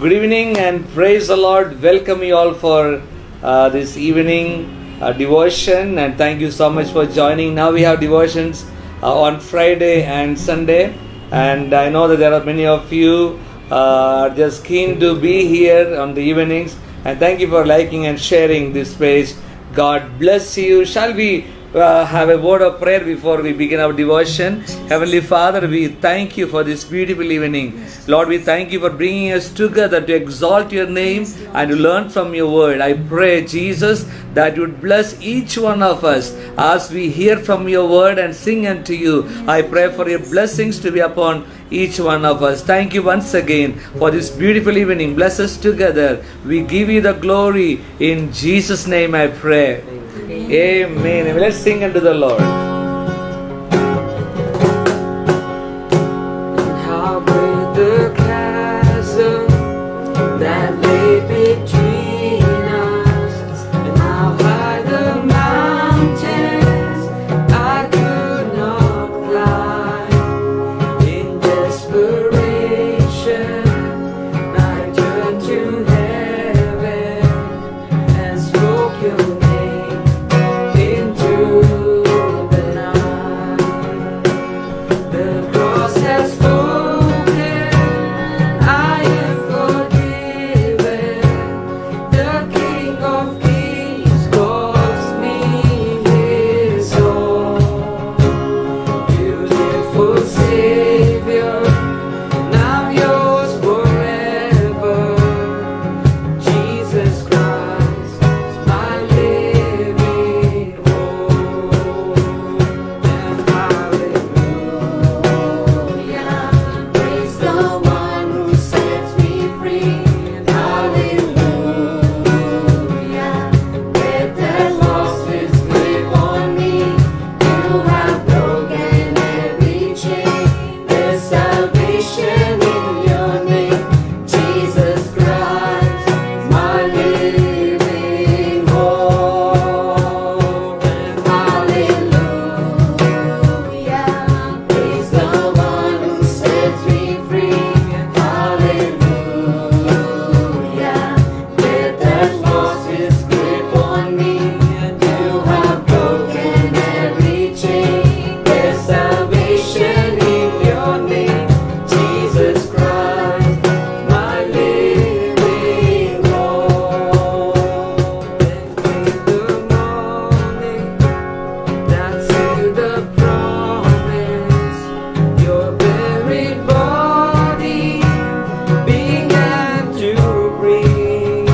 Good evening and praise the Lord. Welcome you all for this evening devotion, and thank you so much for joining. Now we have devotions on Friday and Sunday, and I know that there are many of you just keen to be here on the evenings, and thank you for liking and sharing this page. God bless you. Shall we have a word of prayer before we begin our devotion? Heavenly Father, we thank you for this beautiful evening. Lord, we thank you for bringing us together to exalt your name and to learn from your word. I pray, Jesus, that you would bless each one of us as we hear from your word and sing unto you. I pray for your blessings to be upon each one of us. Thank you once again for this beautiful evening. Bless us together. We give you the glory. In Jesus' name I pray. Amen. Let's sing unto the Lord. How great the chasm that lay between us, and how high the mountains I could not climb. In desperation, I turned to heaven and spoke your name into the night. The cross has spoken, I am forgiven. The King of Kings calls me his own. Beautiful Savior, now yours forever. Jesus Christ is my living hope. And hallelujah, praise the one who sets me free. Hallelujah, death has lost its grip on me. You have broken every chain. There's salvation in your name. Jesus Christ, my living hope. And hallelujah, praise the one who sets me free. Hallelujah, death has lost its grip on me. You have broken every chain. There's salvation in your name. Jesus Christ, my living hope. Then came the morning that sealed the promise. Your buried body began to breathe,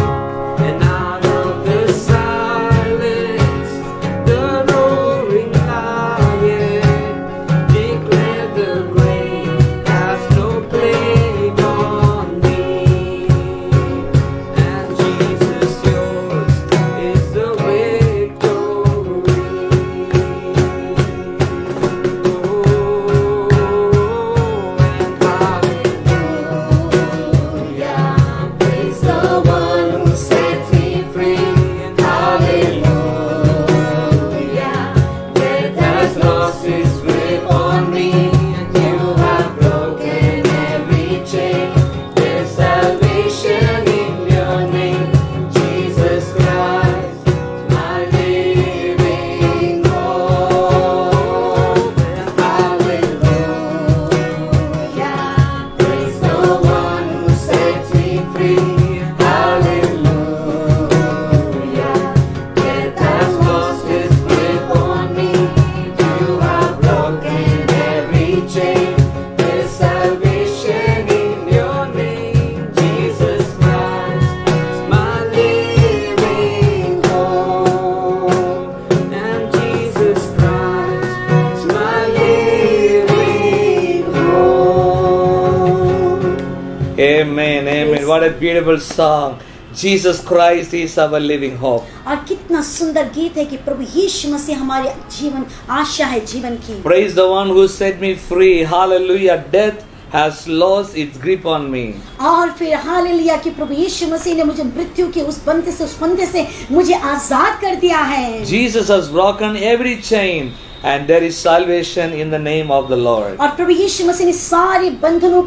and out of the silence, the roaring lion declared the grave has no claim on me. And Jesus, yours is the victory. And hallelujah, praise the one who sets me free. Hallelujah, death has lost its grip on me. You have broken every chain. There's salvation in your name. Jesus Christ, my living hope. And hallelujah, praise the one who sets me free. Hallelujah, death has lost its grip on me. You have broken every chain. There's salvation in your name. Jesus Christ is my living hope. And Jesus Christ is my living hope. Amen. Amen. What a beautiful song. Jesus Christ is our living hope. और कितना सुंदर गीत है कि प्रभु यीशु मसीह हमारे जीवन आशा है जीवन की। Praise the one who set me free. Hallelujah. Death has lost its grip on me. और फिर हालेलुया कि प्रभु यीशु मसीह ने मुझे मृत्यु के उस बंधन से मुझे आजाद कर दिया है। Jesus has broken every chain and there is salvation in the name of the Lord. और प्रभु यीशु मसीह ने सारे बंधनों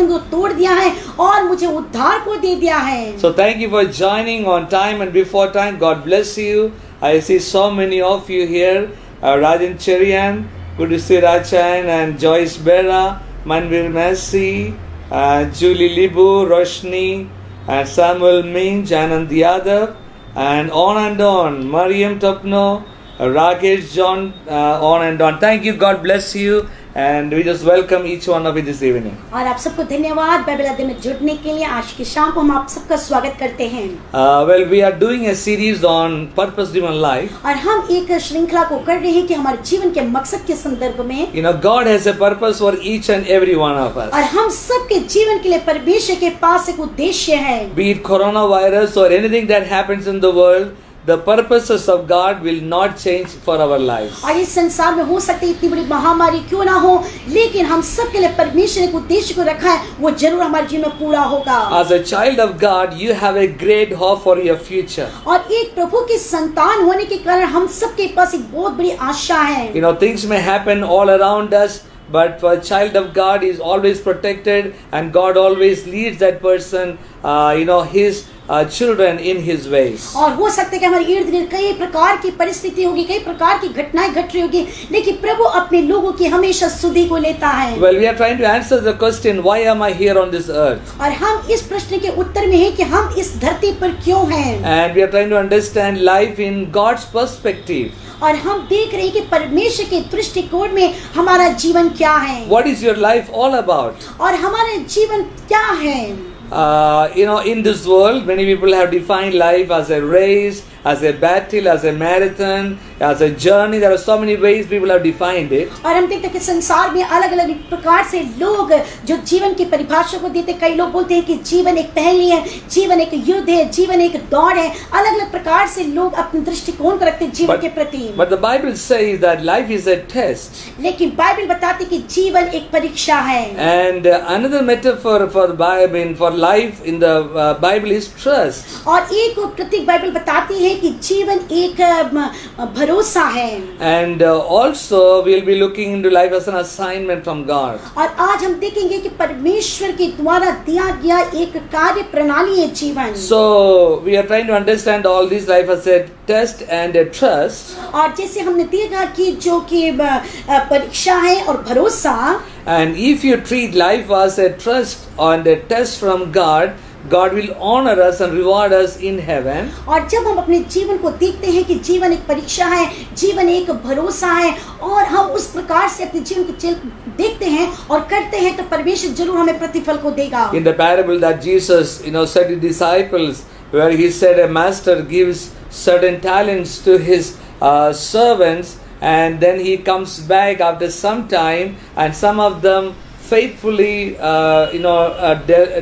को तोड़ दिया है और मुझे उद्धार को दे दिया है। So thank you for joining on time and before time. God bless you. I see so many of you here. Rajan Cherian, good to see Rachan and Joyce Bera, Manvir Messi, Julie Libu, Roshni, and Samuel Minj, Anand Yadav, and on. Mariam Tapno, Rakesh John, on and on. Thank you. God bless you. And we just welcome each one of you this evening. और आप सबको धन्यवाद Bible अध्ययन में जुड़ने के लिए। आज की शाम को हम आप सबका स्वागत करते हैं। Well, we are doing a series on purpose-driven life. और हम एक श्रृंखला को कर रहे हैं कि हमारे जीवन के मकसद के संदर्भ में। You know, God has a purpose for each and every one of us. और हम सबके जीवन के लिए परमेश्वर के पास एक उद्देश्य है। Be it coronavirus or anything that happens in the world, the purposes of God will not change for our lives. और इस संसार में हो सकती है इतनी बड़ी महामारी क्यों ना हो, लेकिन हम सबके लिए परमेश्वर ने एक उद्देश्य को रखा है, वो जरूर हमारे जीवन में पूरा होगा। As a child of God, you have a great hope for your future. और एक प्रभु की संतान होने के कारण हम सबके पास एक बहुत बड़ी आशा है। You know, things may happen all around us, but for a child of God is always protected, and God always leads that person, his children in His ways. और हो सकता है कि हमारे इर्द गिर्द कई प्रकार की परिस्थिति होगी, कई प्रकार की घटनाएं घट रही होगी, लेकिन प्रभु अपने लोगों की हमेशा सुधि को लेता है। Well, we are trying to answer the question, why am I here on this earth? और हम इस प्रश्न के उत्तर में हैं कि हम इस धरती पर क्यों हैं। And we are trying to understand life in God's perspective. और हम देख रहे हैं कि परमेश्वर के दृष्टिकोण में हमारा जीवन क्या है। What is your life all about? और हमारा जीवन क्या है। In this world, many people have defined life as a race, as a battle, as a marathon, as a journey. There are so many ways people have defined it. और हम देखते हैं कि संसार में अलग अलग प्रकार से लोग जो जीवन की परिभाषा को देते हैं। कई लोग बोलते हैं कि जीवन एक पहेली है, जीवन एक युद्ध है, जीवन एक दौड़ है। अलग अलग प्रकार से लोग अपने दृष्टिकोण को रखते हैं जीवन के प्रति। But the Bible says that life is a test. लेकिन बाइबल बताती है कि जीवन एक परीक्षा है। And another metaphor for life in the Bible is trust. और एक प्रतीक बाइबल बताती है कि जीवन एक भरोसा है। And also we'll be looking into life as an assignment from God. और आज हम देखेंगे कि परमेश्वर के द्वारा दिया गया एक कार्य प्रणाली है जीवन। So we are trying to understand all this life as a test and a trust. और जैसे हमने देखा कि जो कि परीक्षा है और भरोसा। And if you treat life as a trust and a test from God, God will honor us and reward us in heaven. और जब हम अपने जीवन को देखते हैं कि जीवन एक परीक्षा है, जीवन एक भरोसा है, और हम उस प्रकार से अपने जीवन को देखते हैं और करते हैं, तो परमेश्वर जरूर हमें प्रतिफल को देगा। In the parable that Jesus, said to disciples, where He said a master gives certain talents to his servants, and then he comes back after some time, and some of them faithfully,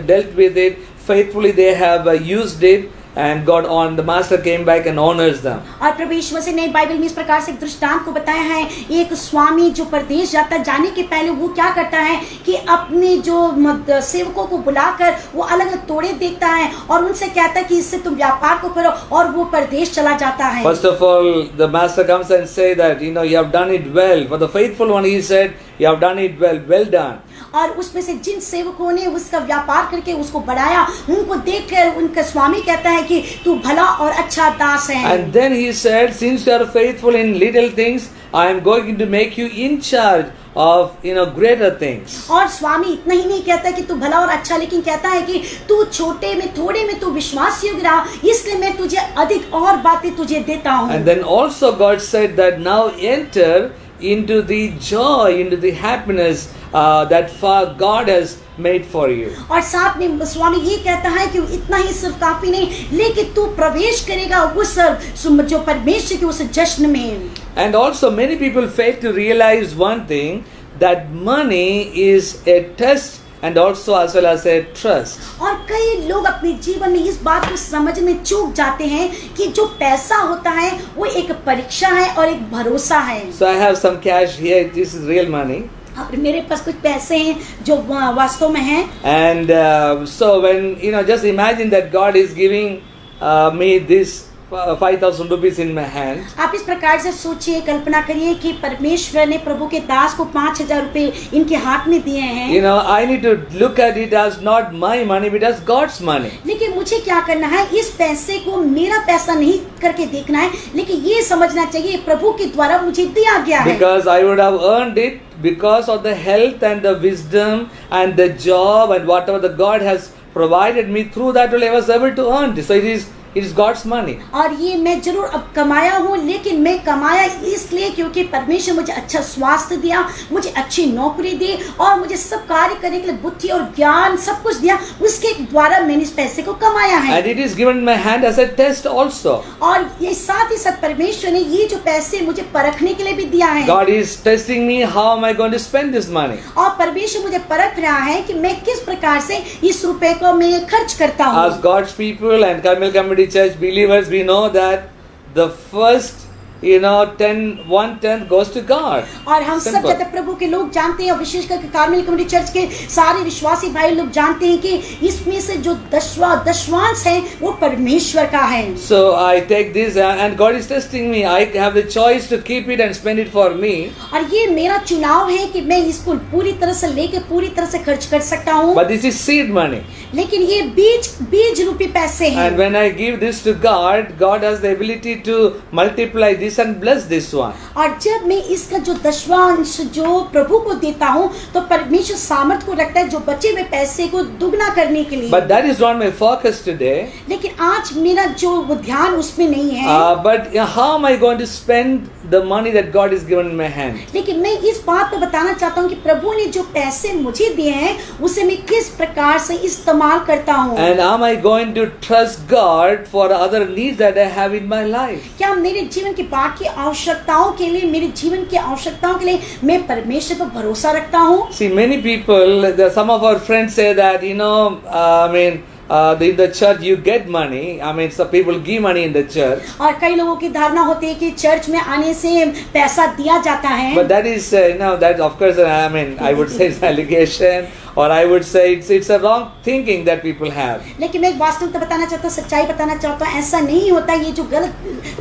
dealt with it. Faithfully they have used it, and the master came back and honors them. और प्रभु यीशु मसीह ने Bible में इस प्रकार से एक दृष्टांत को बताया है। एक स्वामी जो परदेश जाता है, जाने के पहले वो क्या करता है कि अपने जो सेवकों को बुलाकर वो अलग अलग तोड़े देखता है और उनसे कहता है कि इससे तुम व्यापार को करो, और वो परदेश चला जाता है। First of all, the master comes and say that you have done it well. For the faithful one, he said, you have done it well, well done. और उसमें से जिन सेवकों ने उसका व्यापार करके उसको बढ़ाया, उनको देखकर उनका स्वामी कहता है कि तू भला और अच्छा दास है। And then he said, since you are faithful in little things, I am going to make you in charge of greater things. और स्वामी इतना ही नहीं कहता कि तू भला और अच्छा, लेकिन कहता है कि तू छोटे में थोड़े में तू विश्वास योग्य रहा, इसलिए मैं तुझे अधिक और बातें तुझे देता हूँ। And then also God said that now enter into the joy, into the happiness that God has made for you. और साथ में स्वामी ये कहता है कि इतना ही सिर्फ काफी नहीं, लेकिन तू प्रवेश करेगा उस जो परमेश्वर के उस जश्न में। And also many people fail to realize one thing, that money is a test and also as well as a trust. और कई लोग अपने जीवन में इस बात को समझ में चूक जाते हैं कि जो पैसा होता है वो एक परीक्षा है और एक भरोसा है। So I have some cash here. This is real money. और मेरे पास कुछ पैसे हैं जो वास्तव में हैं। And so when just imagine that God is giving me this 5,000 rupees in my hand. आप इस प्रकार से सोचिए, कल्पना करिए कि परमेश्वर ने प्रभु के दास को 5,000 रुपए इनके हाथ में दिए हैं। You know, I need to look at it as not my money, but as God's money. लेकिन मुझे क्या करना है, इस पैसे को मेरा पैसा नहीं करके देखना है, लेकिन ये समझना चाहिए प्रभु के द्वारा मुझे दिया गया है। Because I would have earned it because of the health and the wisdom and the job and whatever the God has provided me, through that only I was able to earn this. So it is God's money. और ये मैं जरूर अब कमाया हूँ, लेकिन मैं कमाया इसलिए क्योंकि परमेश्वर मुझे अच्छा स्वास्थ्य दिया, मुझे अच्छी नौकरी दी और मुझे सब कार्य करने के लिए बुद्धि और ज्ञान सब कुछ दिया, उसके द्वारा मैंने इस पैसे को कमाया है। And it is given in my hand as a test also. और ये साथ ही साथ परमेश्वर ने ये जो पैसे मुझे परखने के लिए भी दिया है। God is testing me, how am I going to spend this money? और परमेश्वर मुझे परख रहा है कि मैं किस प्रकार से इस रुपए को मैं खर्च करता हूँ। As God's people and Carmel Community Church believers, we know that the first, 1/10 goes to God. और हम सब Simple. जब प्रभु के लोग जानते हैं, और विशेष करके कार्मेल कम्युनिटी चर्च के सारे विश्वासी भाई लोग जानते हैं कि इसमें से जो दशवांश है वो परमेश्वर का है। So I take this and God is testing me. I have the choice to keep it and spend it for me. और ये मेरा चुनाव है कि मैं इसको पूरी तरह से लेके पूरी तरह से खर्च कर सकता हूँ। But this is seed money. लेकिन ये बीज रूपी पैसे हैं। And when I give this to God, God has the ability to multiply this and bless this one. और जब मैं इसका जो दशवांश जो प्रभु को देता हूँ, तो परमेश्वर सामर्थ को रखता है जो बचे हुए पैसे को दुगना करने के लिए। But that is not my focus today. लेकिन आज मेरा जो वो ध्यान उसमें नहीं है। But how am I going to spend the money that God has given in my hand? लेकिन मैं इस बात पे बताना चाहता हूँ कि प्रभु ने जो पैसे मुझे दिए हैं उसे मैं किस प्रकार से इस्तेमाल करता हूँ। And am I going to trust God for other needs that I have in my life? क्या मेरे जीवन की बाकी आवश्यकताओं के लिए, मेरे जीवन की आवश्यकताओं के लिए मैं परमेश्वर पर भरोसा रखता हूँ? See, many people, some of our friends say that, in the church you get money. Some people give money in the church. और कई लोगों की धारणा होती है कि चर्च में आने से पैसा दिया जाता है। But that is, that of course, I would say it's allegation, or I would say it's a wrong thinking that people have. लेकिन मैं वास्तविकता बताना चाहता हूँ, सच्चाई बताना चाहता हूँ, ऐसा नहीं होता। ये जो गलत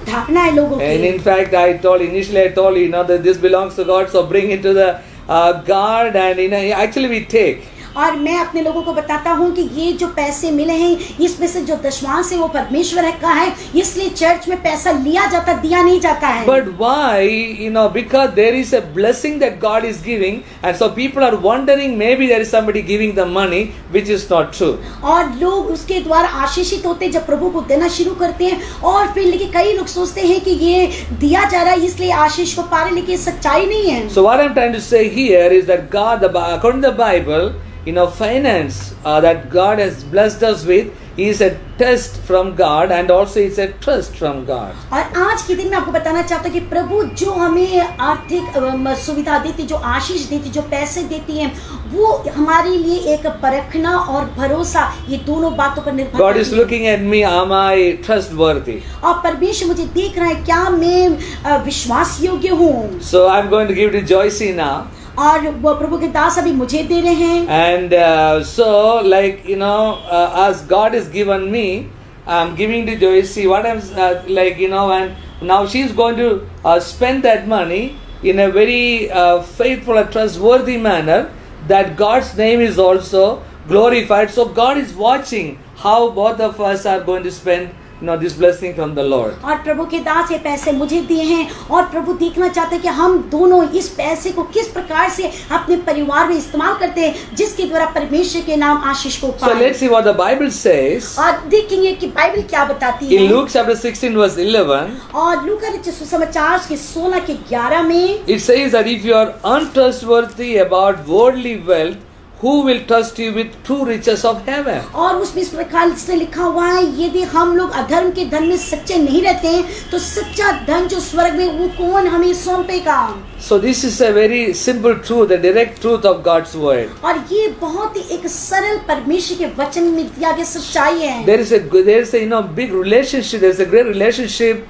धारणा है लोगों And की। in fact, initially I told you, that this belongs to God, so bring it to the God, and actually we take. और मैं अपने लोगों को बताता हूँ कि ये जो पैसे मिले हैं, इसमें से जो दशवांश है वो परमेश्वर का है, इसलिए चर्च में पैसा लिया जाता, दिया नहीं जाता है। But why? Because there is a blessing that God is giving, and so people are wondering maybe there is somebody giving the money, which is not true. और लोग उसके द्वारा आशीषित होते हैं जब प्रभु को देना शुरू करते हैं, और फिर लेकिन कई लोग सोचते हैं कि ये दिया जा रहा है इसलिए आशीष को पा रहे, लेकिन सच्चाई नहीं है। So what I'm trying to say here is that God, according to the Bible, finance that God has blessed us with is a test from God, and also it's a trust from God. और आज के दिन मैं आपको बताना चाहता हूँ कि प्रभु जो हमें आर्थिक सुविधा देती, जो आशीष देती, जो पैसे देती है, वो हमारे लिए एक परखना और भरोसा, ये दोनों बातों पर निर्भर God is looking at me, am I trustworthy? और परमेश्वर मुझे देख रहा है, क्या मैं विश्वास योग्य हूँ? So I'm going to give to Joycey now. और वो प्रभु के दास अभी मुझे दे रहे हैं। And as God has given me, I'm giving to Joycey what I'm and now she's going to spend that money in a very faithful and trustworthy manner, that God's name is also glorified. So God is watching how both of us are going to spend this blessing from the Lord. और प्रभु के दास ये पैसे मुझे दिए हैं, और प्रभु देखना चाहते हैं कि हम दोनों इस पैसे को किस प्रकार से अपने परिवार में इस्तेमाल करते हैं, जिसके द्वारा परमेश्वर के नाम आशीष को पाएं। So let's see what the Bible says. और देखेंगे कि बाइबल क्या बताती है। In Luke chapter 16 verse 11, और लूका रचित सुसमाचार के 16 के 11 में it says that if you are untrustworthy about worldly wealth, who will trust you with true riches of heaven? और उसमें इस प्रकार से लिखा हुआ है, यदि हम लोग अधर्म के धन में सच्चे नहीं रहते हैं, तो सच्चा धन जो स्वर्ग में वो कौन हमें सौंपेगा? So this is a very simple truth, the direct truth of God's word. और ये बहुत ही एक सरल परमेश्वर के वचन में दिया गया सच्चाई है। There is a big relationship. There is a great relationship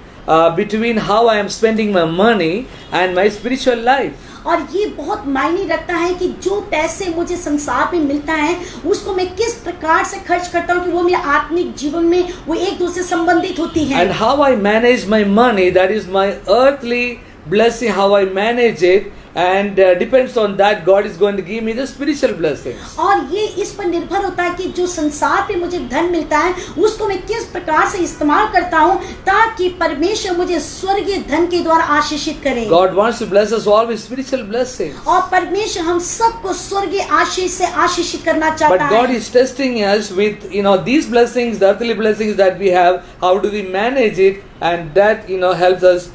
between how I am spending my money and my spiritual life. और ये बहुत मायने रखता है कि जो पैसे मुझे संसार में मिलता है उसको मैं किस प्रकार से खर्च करता हूँ कि वो मेरे आत्मिक जीवन में वो एक दूसरे से संबंधित होती है. And how I manage my money, that is my earthly blessing, how I manage it, and depends on that God is going to give me the spiritual blessings. और ये इस पर निर्भर होता है कि जो संसार पे मुझे धन मिलता है उसको मैं किस प्रकार से इस्तेमाल करता हूँ ताकि परमेश्वर मुझे स्वर्गीय धन के द्वारा आशीषित करे. God wants to bless us all with spiritual blessings. और परमेश्वर हम सबको स्वर्गीय आशीष से आशीषित करना चाहता But God है. is testing us with, these blessings, the earthly blessings that we have, how do we manage it, and that, helps us,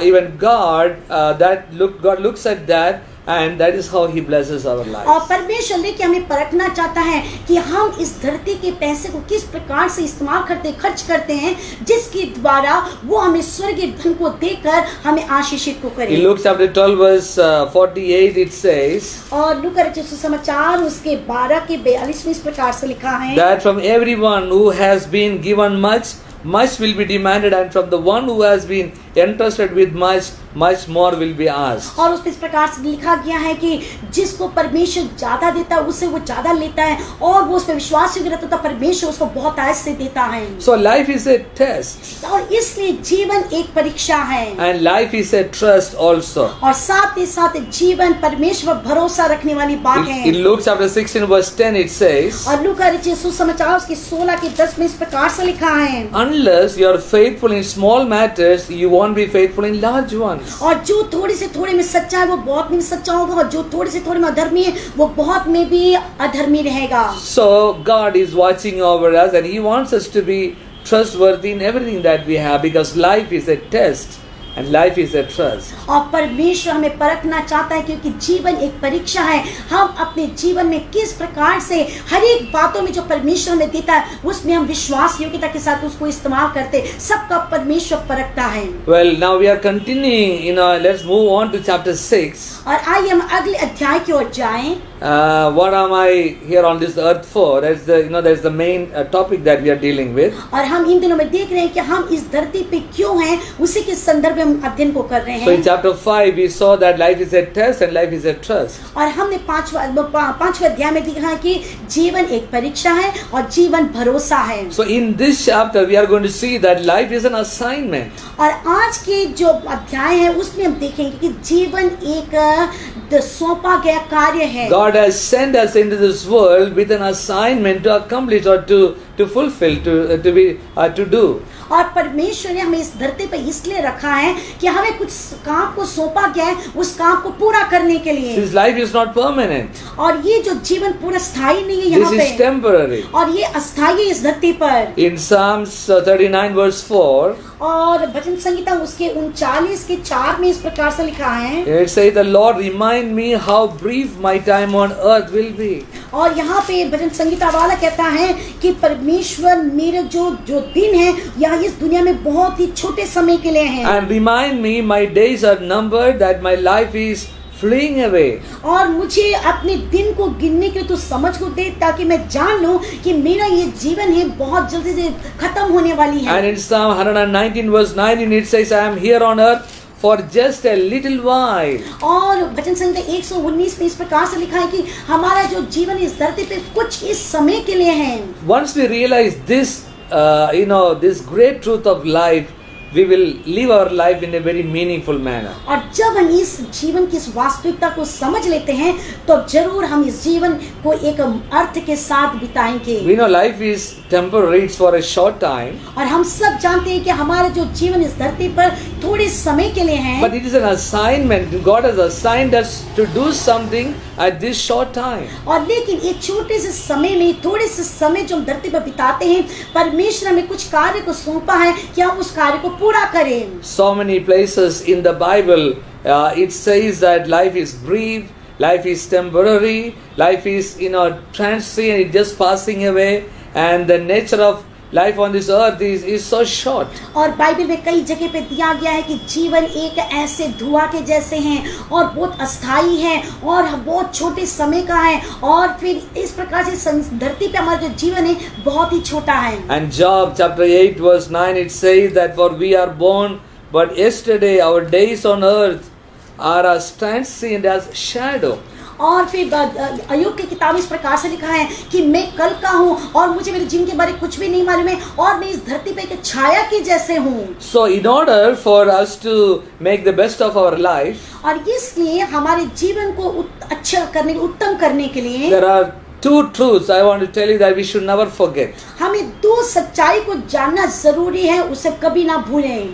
even God, God looks at that, and that is how He blesses our और lives. परमेश्वर लेके हमें परखना चाहता है कि हम इस धरती के पैसे को किस प्रकार से इस्तेमाल खर्च करते हैं जिसके द्वारा वो हमें स्वर्गीय धन को देकर हमें आशीषित को करे. In Luke chapter 12 verse 48 it says और लूका रचित सुसमाचार उसके 12 के 42 में इस प्रकार से लिखा है that from everyone who has been given much, much will be demanded, and from the one who has been entrusted with much, much more will be asked. और उस पे इस प्रकार से लिखा गया है कि जिसको परमेश्वर ज्यादा देता है उससे वो ज्यादा लेता है और वो उस पे विश्वास योग्य रहता है परमेश्वर उसको बहुत आयत से देता है. So life is a test, और इसलिए जीवन एक परीक्षा है and life is a trust also. और साथ ही साथ जीवन परमेश्वर भरोसा रखने वाली बात है. In Luke chapter 16 verse 10 it says, और लूका रचित सुसमाचार उसके 16 के 10 में इस प्रकार से लिखा है unless you are faithful in small matters, you won't be faithful in large ones. और जो थोड़ी से थोड़े में सच्चा है वो बहुत में भी सच्चा होगा और जो थोड़े से थोड़े में अधर्मी है वो बहुत में भी अधर्मी रहेगा. So God is watching over us, and He wants us to be trustworthy in everything that we have, because life is a test and life is a trust. और परमेश्वर हमें परखना चाहता है क्योंकि जीवन एक परीक्षा है. हम अपने जीवन में किस प्रकार से हर एक बातों में जो परमेश्वर हमें देता है उसमें हम विश्वास योग्यता के साथ उसको इस्तेमाल करते. सबका परमेश्वर परखता है. Well, now we are continuing, let's move on to chapter 6. और आइए हम अगले अध्याय की ओर जाएं. What am I here on this earth for? That's the main topic that we are dealing with. और हम इन दिनों में देख रहे हैं कि हम इस धरती पे क्यों हैं उसी के संदर्भ में हम अध्ययन को कर रहे So in हैं. chapter 5 we saw that life is a test and life is a trust. और हमने पांचवें अध्याय में देखा है कि जीवन एक परीक्षा है और जीवन भरोसा है. So in this chapter we are going to see that life is an assignment. और आज के जो अध्याय है उसमें हम देखेंगे कि जीवन एक सौंपा गया कार्य है. God has sent us into this world with an assignment to accomplish or to fulfill, to do. और परमेश्वर ने हमें इस धरती पर इसलिए रखा है कि हमें कुछ काम को सौंपा गया है उस काम को पूरा करने के लिए. This life is not permanent. और ये जो जीवन पूरा स्थायी नहीं है यहाँ This is पे temporary. और ये अस्थायी है इस धरती पर. In Psalms 39 verse 4, और भजन संगीता उसके 39 के 4 में इस प्रकार से लिखा है it says, "The Lord remind me how brief my time on earth will be." और यहाँ पे भजन संगीता वाला कहता है कि परमेश्वर मेरे जो दिन है यहाँ इस दुनिया में बहुत ही छोटे समय के लिए हैं. And remind me my days are numbered, that my life is fleeing away. और मुझे अपने दिन को गिनने के तो समझ को दे ताकि मैं जान लूं कि मेरा ये जीवन है बहुत जल्दी से खत्म होने वाली है. And in Psalm 119 verse 19 it says, "I am here on earth for just a little while." और भजन संगीता 119 में इस प्रकार से लिखा है कि हमारा जो जीवन इस धरती पे कुछ इस समय के लिए है. Once we realize this, this great truth of life, we will live our life in a very meaningful manner. और जब हम इस जीवन की इस वास्तविकता को समझ लेते हैं तो जरूर हम इस जीवन को एक अर्थ के साथ बिताएंगे. We know life is temporary, it's for a short time, और हम सब जानते हैं कि हमारा जो जीवन इस धरती पर थोड़े समय के लिए है. but it is an assignment. God has assigned us to do something at this short time. और लेकिन एक छोटे से समय में थोड़े से समय जो हम धरती पर बिताते हैं परमेश्वर हमें कुछ कार्य को सौंपा है कि हम उस कार्य को पूरा करें. So many places in the Bible it says that life is brief, life is temporary, life is transient, it's just passing away, and the nature of life on this earth is so short. और Bible में कई जगह पे दिया गया है कि जीवन एक ऐसे धुआं के जैसे हैं और बहुत अस्थाई है और बहुत छोटे समय का है, और फिर इस प्रकार से धरती पे हमारा जो जीवन है बहुत ही छोटा है। And Job chapter 8 verse 9 it says that for we are born but yesterday our days on earth are as transient as shadow. और फिर अय्यूब की किताब इस प्रकार से लिखा है कि मैं कल का हूँ और मुझे मेरे जीवन के बारे में कुछ भी नहीं मालूम है और मैं इस धरती पे एक छाया के जैसे हूँ। So in order for us to make the best of our life, और इसलिए हमारे जीवन को अच्छा करने, उत्तम करने के लिए there are two truths I want to tell you that we should never forget. हमें दो सच्चाई को जानना जरूरी है, उसे कभी ना भूलें।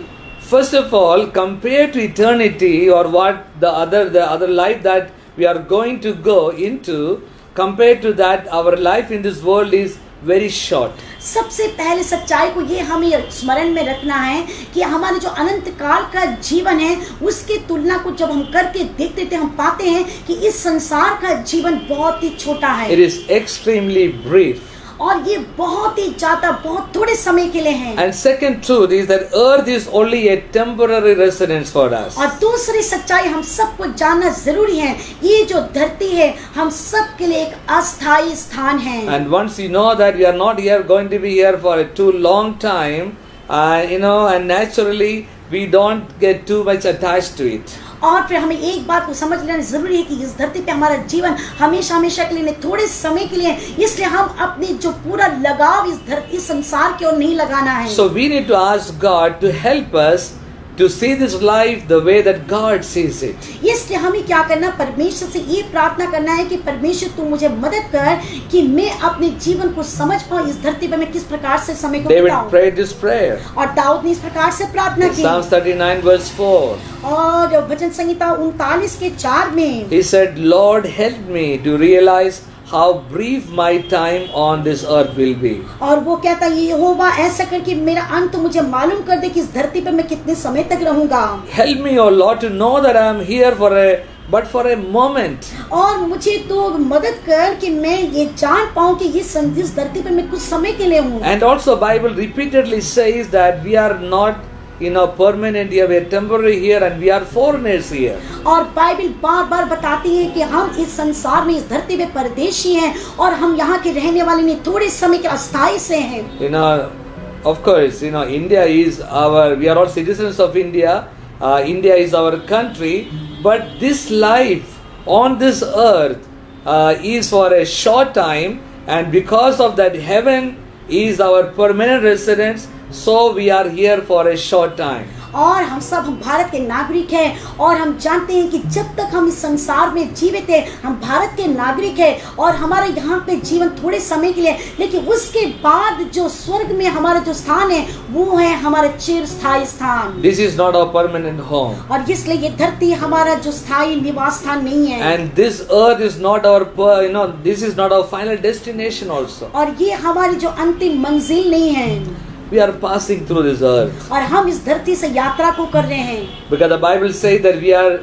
First of all, compared to eternity or what the other life that we are going to go into, compared to that, our life in this world is very short. सबसे पहले सच्चाई को ये हमें स्मरण में रखना है कि हमारे जो अनंत काल का जीवन है उसके तुलना को जब हम करके देखते थे हम पाते हैं कि इस संसार का जीवन बहुत ही छोटा है। It is extremely brief. और ये बहुत ही ज्यादा, बहुत थोड़े समय के लिए है। And second truth is that earth is only a temporary residence for us. और दूसरी सच्चाई हम सबको जानना जरूरी है, ये जो धरती है हम सब के लिए एक अस्थायी स्थान है। And once you know that we are not here going to be here for a too long time, and naturally we don't get too much attached to it. और फिर हमें एक बात को समझ लेना जरूरी है कि इस धरती पे हमारा जीवन हमेशा हमेशा के लिए नहीं, थोड़े समय के लिए, इसलिए हम अपनी जो पूरा लगाव इस संसार की ओर नहीं लगाना है। So we need to ask God to help us to see this life the way that God sees it. इसलिए हमें क्या करना, परमेश्वर से ये प्रार्थना करना है कि परमेश्वर तू मुझे मदद कर कि मैं अपने जीवन को समझ पाऊं, इस धरती पर मैं किस प्रकार से समय को David बिताऊं। prayed this prayer. और दाऊद ने इस प्रकार से प्रार्थना की। Psalms 39 verse 4. और भजन संहिता 39 के 4 में He said, Lord help me to realize how brief my time on this earth will be. और वो कहता है यहोवा ऐसा कर कि मेरा अंत मुझे मालूम कर दे कि इस धरती पर मैं कितने समय तक रहूंगा। Help me, O Lord, to know that I am here but for a moment. और मुझे तो मदद कर कि मैं ये जान पाऊं कि इस धरती पर मैं कुछ समय के लिए हूँ। And also Bible repeatedly says that we are not permanent here, we are temporary here and we are foreigners here. और बाइबल बार बार बताती है कि हम इस संसार में, इस धरती पे परदेशी हैं और हम यहाँ के रहने वाले नहीं, थोड़े समय के अस्थाई से हैं। Of course, India is we are all citizens of India. India is our country, but this life on this earth is for a short time, and because of that, heaven is our permanent residence. So we are here for a short time. और हम भारत के नागरिक हैं और हम जानते हैं कि जब तक हम इस संसार में जीवित हैं हम भारत के नागरिक हैं और हमारा यहाँ पे जीवन थोड़े समय के लिए, लेकिन उसके बाद जो स्वर्ग में हमारा जो स्थान है वो है हमारा चिरस्थायी स्थान। This is not our permanent home. और इसलिए ये धरती हमारा जो स्थायी निवास स्थान नहीं है। And this earth is not our this is not our final destination also. और ये हमारी जो अंतिम मंजिल नहीं है। We are passing through this earth. और हम इस धरती से यात्रा को कर रहे हैं। Because the Bible says that we are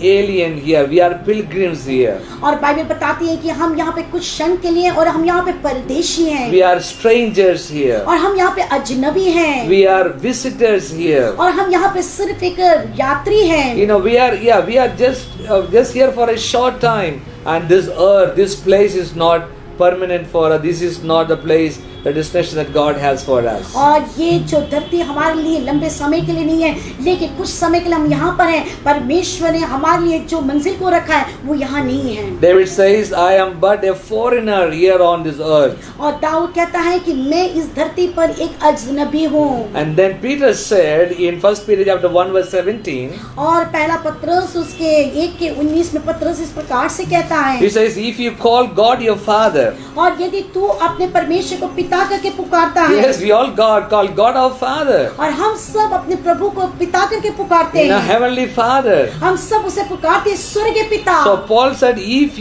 alien here, we are pilgrims here. और बाइबल बताती है कि हम यहाँ पे कुछ क्षण के लिए और हम यहाँ पे परदेशी हैं। We are strangers here. और हम यहाँ पे अजनबी हैं। We are visitors here. और हम यहाँ पे सिर्फ एक यात्री हैं। We are just here for a short time, and this earth, this place is not permanent for us. This is not the place, the destination that God has for us. और ये जो धरती हमारे लिए लंबे समय के लिए नहीं है, लेकिन कुछ समय के लिए हम यहाँ पर हैं। परमेश्वर ने हमारे लिए जो मंजिल को रखा है वो यहाँ नहीं है। David says, I am but a foreigner here on this earth. और दाऊद कहता है कि मैं इस धरती पर एक अजनबी हूँ। And then Peter said in 1 Peter chapter 1 verse 17. और पहला पत्रस उसके 1:19 में पत्रस इस प्रकार से कहता है। He says, if you call God your Father. और यदि तू अपने परमेश्वर को पिता करके पुकारता है। Yes, we all call God our Father. और हम सब अपने प्रभु को पिता करके पुकारते हैं। Heavenly Father. हम सब उसे पुकारते हैं स्वर्गीय पिता। So Paul said, if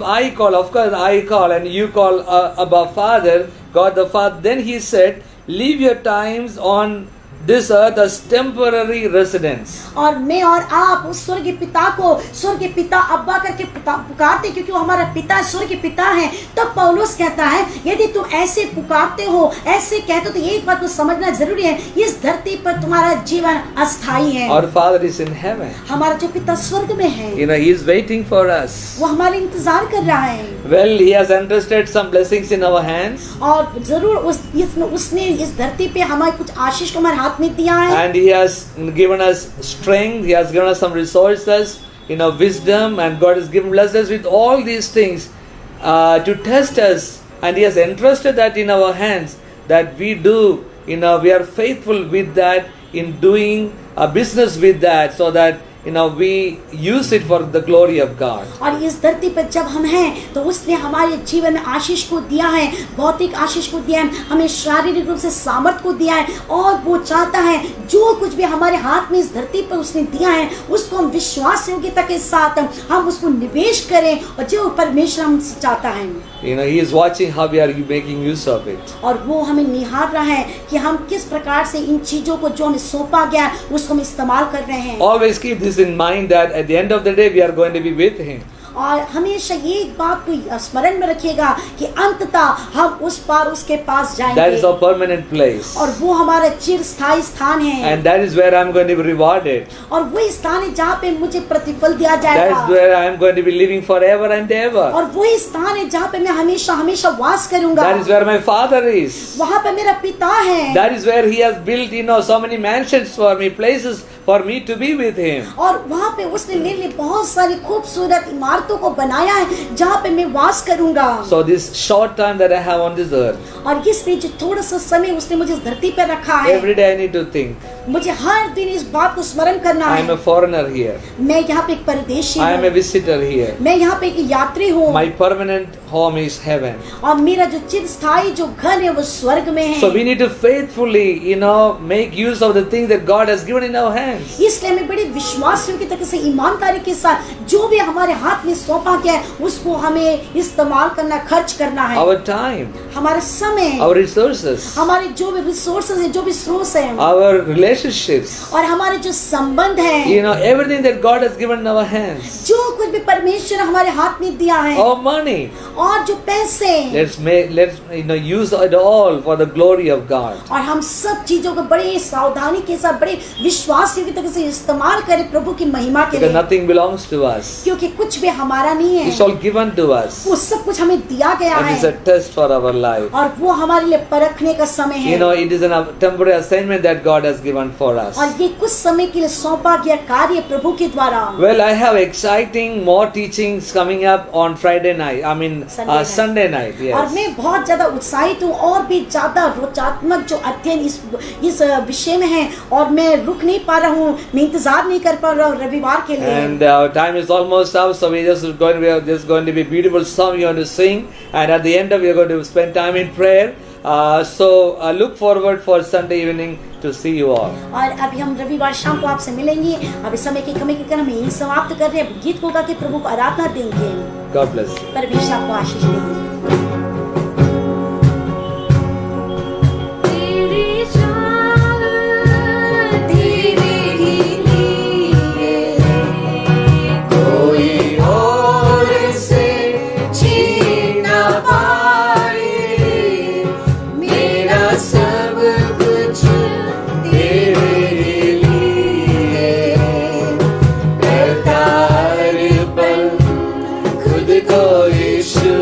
I call, of course I call, and you call Abba Father, God the Father, then he said, leave your times on this earth as temporary residence. और मैं और आप उस स्वर्ग पिता को स्वर्ग पिता अब्बा करके पुकारते, क्योंकि वो हमारा पिता स्वर्ग पिता है। तब पौलुस कहता है यदि तुम ऐसे पुकारते हो, ऐसे कहते हो, तो एक बात को समझना जरूरी है, इस धरती पर तुम्हारा जीवन अस्थायी है। Our Father is in heaven. हमारा जो पिता स्वर्ग में है, You know, He is waiting for us. वो हमारे इंतजार कर रहा है। Well, He has entrusted some blessings in our hands, और जरूर उसने इस धरती पे हमारे कुछ आशीष को हमारे हाथ में दिया है। and He has given us strength. He has given us some resources, you know, wisdom, and God has blessed us with all these things to test us, and He has entrusted that in our hands, that we do, you know, we are faithful with that, in doing a business with that, so that, you know, we use it for the glory of God. और इस धरती पर जब हम हैं, तो उसने हमारे जीवन में आशीष को दिया है, भौतिक आशीष को दिया है, हमें शारीरिक रूप से सामर्थ्य को दिया है, और वो चाहता है जो कुछ भी हमारे हाथ में इस धरती पर उसने दिया है, उसको हम विश्वास योग्यता के साथ हम उसको निवेश करें, और जो परमेश्वर हमसे चाहता है। You know, He is watching how we are making use of it. और वो हमें निहार रहा है कि हम किस प्रकार से इन चीजों को जो हमें सौंपा गया है, उसको हम इस्तेमाल कर रहे हैं। Always keep this in mind, that at the end of the day we are going to be with Him. और हमेशा ये एक बात को स्मरण में रखिएगा कि अंततः हम उस पार उसके पास That जाएंगे, is our permanent place. और वो हमारा चिरस्थायी स्थान है, And that is where I am going to be rewarded. और वही स्थान है जहाँ पे मुझे प्रतिफल दिया That is जाएगा, where I am going to be living forever and ever. और वही स्थान है जहाँ पे मैं हमेशा हमेशा वास करूंगा। That is where my Father is. वहाँ पे मेरा पिता है, That is where He has built, you know, so many mansions for me, places for me to be with Him. और वहाँ पे उसने मेरे लिए बहुत सारी खूबसूरत इमारतों को बनाया है जहाँ पे मैं वास करूंगा। So this short time that I have on this earth, और इसलिए जो थोड़ा सा समय उसने मुझे इस धरती पर रखा है, every day I need to think, मुझे हर दिन इस बात को स्मरण करना I am है, a foreigner here. मैं यहाँ पे एक परदेशी I am a हूँ, visitor here. मैं यहाँ पे एक यात्री हूँ, My permanent home is heaven. और मेरा जो चिरस्थायी जो घर है वो स्वर्ग में है। So we need to faithfully, you know, make use of the things that God has given in our hands. इसलिए हमें बड़े विश्वास की तरह से ईमानदारी के साथ जो भी हमारे हाथ में सौंपा गया है उसको हमें इस्तेमाल करना, खर्च करना है। Our time, हमारा समय, our resources, हमारे जो भी रिसोर्सेज है, जो भी स्रोत है, our relationships, और हमारे जो संबंध है, you know, everything that God has given in our hands. जो कुछ भी परमेश्वर हमारे हाथ में दिया है, Our money, और जो पैसे, let's you know, use it all for the glory of God. और हम सब चीजों को बड़े सावधानी के साथ, बड़े विश्वास की तरह से इस्तेमाल करें प्रभु की महिमा के Because लिए, nothing belongs to us. क्योंकि कुछ भी हमारा नहीं It's है, all given to us. वो सब कुछ हमें दिया गया And it's a है, test for our life. और वो हमारे लिए परखने का समय You है, know, it is a temporary assignment that God has given for us. और ये कुछ समय के लिए सौंपा गया कार्य प्रभु के द्वारा। Well, I have exciting more teachings coming up on Friday night. I mean, Sunday night. और Yes. मैं बहुत ज्यादा उत्साहित हूँ, और भी ज्यादा रोचात्मक जो अध्ययन इस विषय में है, और मैं रुक नहीं पा रहा हूँ, मैं इंतजार नहीं कर पा रहा हूँ रविवार के लिए। And our time is almost up, so we are just going to be beautiful song we are going to sing, and at the end of we are going to spend time in prayer. So look forward for Sunday evening to see you all. और अभी हम रविवार शाम को आपसे मिलेंगे। अभी समय की कमी के कारण हम यही समाप्त कर रहे हैं। गीत को गा के प्रभु को आराधना देंगे। God bless you. परमेश्वर आपको आशीष देंगे। तेरी शान तेरे ही लिए कोई और से छीन ना पाए, मेरा सब कुछ तेरे लिए करता हर पल खुद को यीशु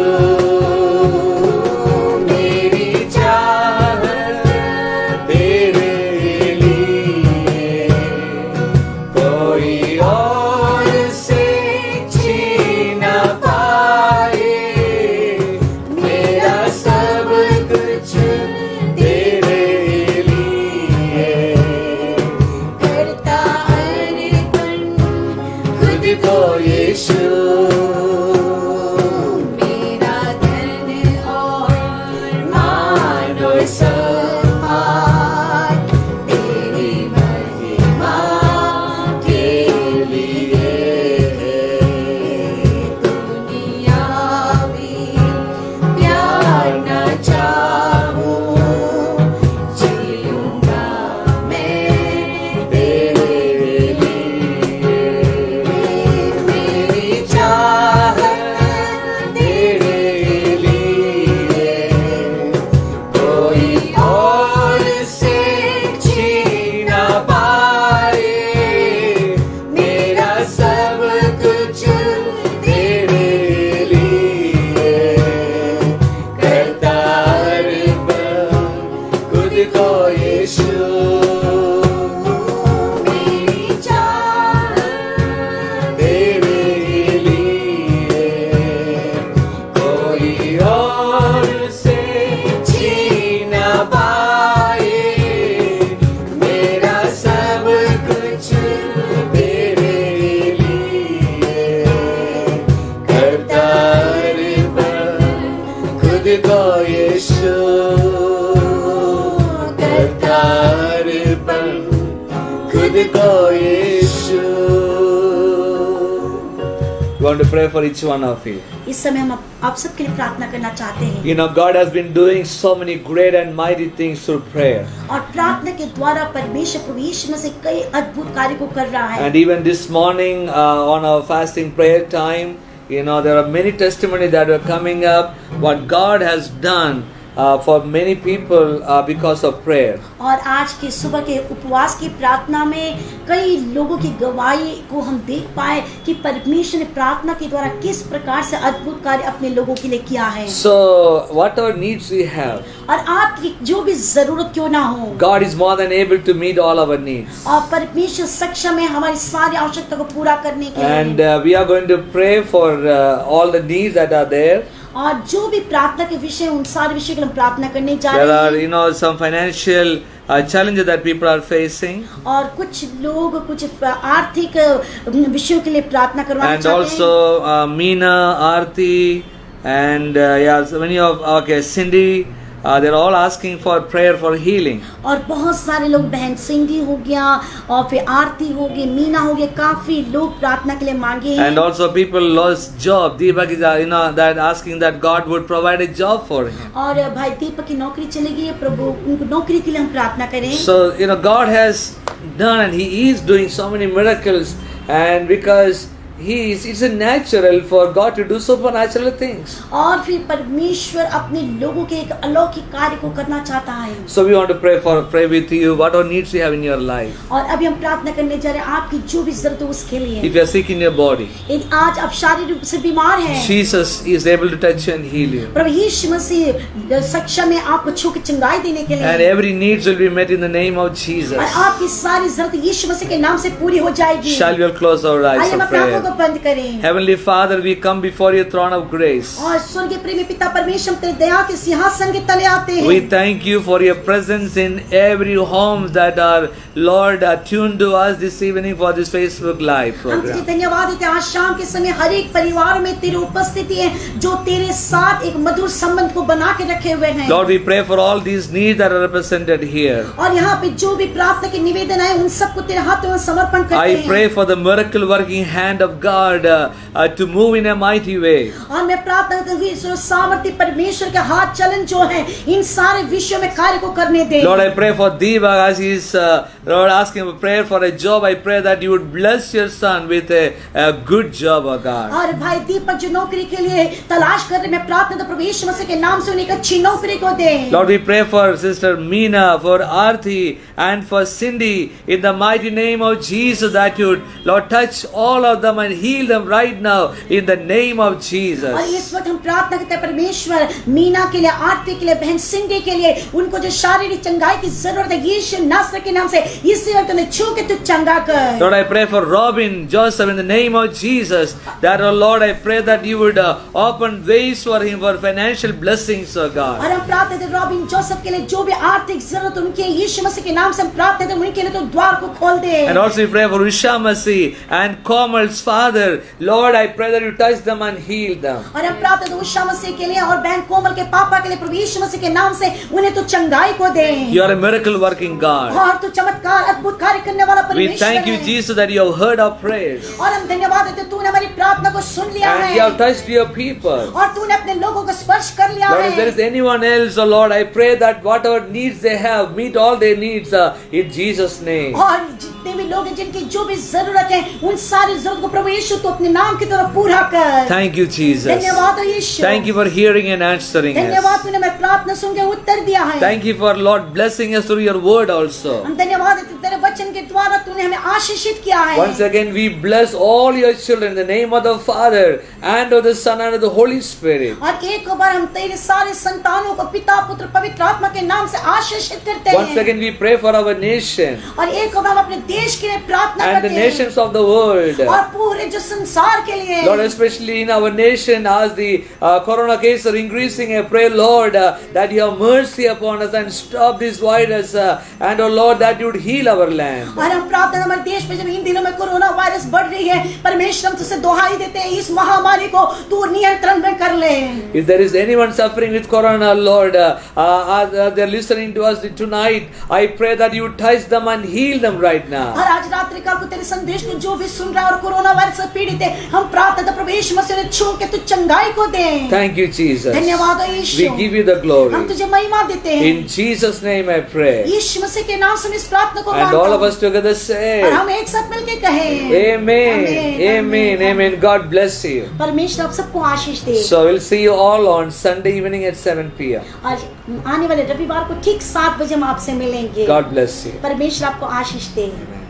को यीशु. We want to pray for each one of you. इस समय हम आप सबके लिए प्रार्थना करना चाहते हैं You know, God has been doing so many great and mighty things through prayer. और प्रार्थना के द्वारा परमेश्वर प्रभु यीशु मसीह कई अद्भुत कार्य को कर रहा है. And even this morning on our fasting prayer time, you know, there are many testimonies that were coming up, what God has done for many people because of prayer. और आज के सुबह के उपवास की प्रार्थना में कई लोगों की गवाही को हम देख पाए कि परमेश्वर ने प्रार्थना के द्वारा किस प्रकार से अद्भुत कार्य अपने लोगों के लिए किया है. So, whatever needs we have, और आपकी जो भी जरूरत क्यों ना हो, God is more than able to meet all our needs. और परमेश्वर सक्षम है हमारी सारी आवश्यकता को पूरा करने के And लिए. we are going to pray for all the needs that are there. और जो भी प्रार्थना के विषय उन सारे विषय के लिए हम प्रार्थना करने जा There are, रहे हैं. you know, some financial challenges that people are facing. और कुछ लोग कुछ आर्थिक विषयों के लिए प्रार्थना करवाना And चाहते also हैं. Meena, Aarti, and yeah, so many of Cindy, they're all asking for prayer for healing. और बहुत सारे लोग, बहन सिंधी हो गया और फिर आरती हो गई, मीना हो गया, काफी लोग प्रार्थना के लिए मांगे हैं. And also people lost job. Deepak is, you know, that asking that God would provide a job for him. और भाई दीपक की नौकरी चली गई है, प्रभु उनको नौकरी के लिए हम प्रार्थना करें. So, you know, God has done and He is doing so many miracles, and because it's a natural for God to do supernatural things. और फिर परमेश्वर अपने लोगों के एक अलौकिक कार्य को करना चाहता है. So we want to pray with you whatever needs you have in your life. और अभी हम प्रार्थना करने जा रहे हैं आपकी जो भी जरूरत है उसके लिए. If you are sick in your body, यदि आज आप शारीरिक रूप से बीमार हैं, Jesus is able to touch you and heal you. प्रभु यीशु मसीह सक्षम है आपको छू के चंगाई देने के And लिए. every needs will be met in the name of Jesus. और आपकी सारी जरूरत यीशु मसीह के नाम से पूरी हो जाएगी. Shall we all close our eyes आइए हम for अपने आंखों prayer? को बंद करें. Heavenly Father, we come before your throne of grace. और स्वर्गीय प्रेमी पिता परमेश्वर तेरे दया के सिंहासन के तले आते हैं. We thank you for your presence in every home that are, Lord, tuned to us this evening for this Facebook Live हम तुझे program. धन्यवाद देते हैं आज शाम के समय हर एक परिवार में तेरी उपस्थिति है जो तेरे साथ एक मधुर संबंध को बना के रखे हुए हैं. Lord, we pray for all these needs that are represented here. और यहाँ पे जो भी प्रार्थना के निवेदन है उन सबको तेरे हाथों में समर्पण करते I हैं. pray for the miracle working hand of God to move in a mighty way. और मैं प्रार्थना करती हूँ ईश्वर सामर्थ्य परमेश्वर के हाथ चलन जो है इन सारे विषयों में कार्य को करने दे. Lord, I pray for Deepak as he is, Lord, asking for prayer for a job. I pray that you would bless your son with a good job, oh God. और भाई दीपक जो नौकरी के लिए तलाश कर रहे, मैं प्रार्थना तो प्रभु यीशु मसीह के नाम से उन्हें एक अच्छी नौकरी को दे. Lord, we pray for Sister Meena, for Aarti, and for Cindy in the mighty name of Jesus that you would, Lord, touch all of them and heal them right now in the name of और Jesus. इस वक्त हम प्रार्थना करते हैं परमेश्वर मीना के लिए, आरती के लिए, बहन सिंधी के लिए, उनको जो शारीरिक चंगाई की जरूरत है यीशु नासरी के नाम से इसी वक्त उन्हें छू के तू चंगा कर. Lord, I pray for Robin, Joseph in the name of Jesus that, oh Lord, I pray that you would open ways for him for financial blessings, oh God. और हम प्रार्थना करते हैं रॉबिन जोसेफ के लिए जो भी आर्थिक जरूरत उनके यीशु मसीह के नाम से हम प्रार्थना करते हैं उनके लिए तो द्वार को खोल दे. And also we pray for Usha Masi and Komal's father. Lord, I pray that you touch them and heal them. और हम प्रार्थना करते हैं उषा मसीह के लिए और बहन कोमल के पापा के लिए प्रभु यीशु मसीह के नाम से उन्हें तो चंगाई को दे. You are a miracle working God. और तू चमत्कार अद्भुत कार्य करने वाला We परमेश्वर thank you, है. Jesus, that you have heard our prayers और हम धन्यवाद देते हैं तूने हमारी प्रार्थना को सुन लिया and है you have touched your people. और तूने अपने लोगों को स्पर्श कर लिया Lord, if there है. is anyone else, oh Lord, I pray that whatever needs they have, meet all their needs in Jesus' name. और जितने भी लोग हैं जिनकी जो भी जरूरत है उन सारी जरूरत को प्रभु यीशु तो अपने नाम की तरफ पूरा कर. Thank you, Jesus. धन्यवाद हो यीशु. Thank you for hearing and answering धन्यवाद us. तूने मैं प्रार्थना सुन के उत्तर दिया है. Thank you for, Lord, blessing us through your word also. हम धन्यवाद देते हैं तेरे वचन के द्वारा तूने हमें आशीषित किया है. Once again, we bless all your children in the name of the Father and of the Son and of the Holy Spirit. और एक बार हम तेरे सारे संतानों को पिता पुत्र पवित्र आत्मा के नाम से आशीषित करते Once हैं. again, we pray for our nation और एक बार हम अपने देश के लिए प्रार्थना and the करते हैं nations of the world. और पूरे जो संसार के लिए. Lord, especially in our nation, as the corona cases are increasing, I pray, Lord, that you have mercy upon us and stop this virus. And, oh Lord, that you would heal our land. और हम प्रार्थना हमारे देश में जब इन दिनों में corona virus बढ़ रही है, परमेश्वर हम तुझसे दुहाई देते हैं इस महामारी को तू नियंत्रण में कर ले। If there is anyone suffering with corona, Lord, they're listening to us tonight, I pray that you touch them and heal them right now. और आज रात्रि काल को तेरे संदेश को जो भी सुन रहा है और कोरोना वायरस से पीड़ित है, हम प्रार्थना प्रभु यीशु मसीह ने छू के तू चंगाई को दे। Thank you, Jesus. धन्यवाद यीशु। We give you the glory. हम तुझे महिमा देते हैं। In Jesus' name I pray. यीशु मसीह के नाम से मैं इस प्रार्थना को And मांगता all of हूँ। us together say, और हम एक साथ मिलके कहें Amen, Amen, Amen. God bless you. परमेश्वर आप सबको आशीष दे। So we'll see you all on Sunday evening at 7 p.m. आज आने वाले रविवार को ठीक 7 बजे हम आपसे मिलेंगे। God bless you. परमेश्वर आपको आशीष दे। Amen.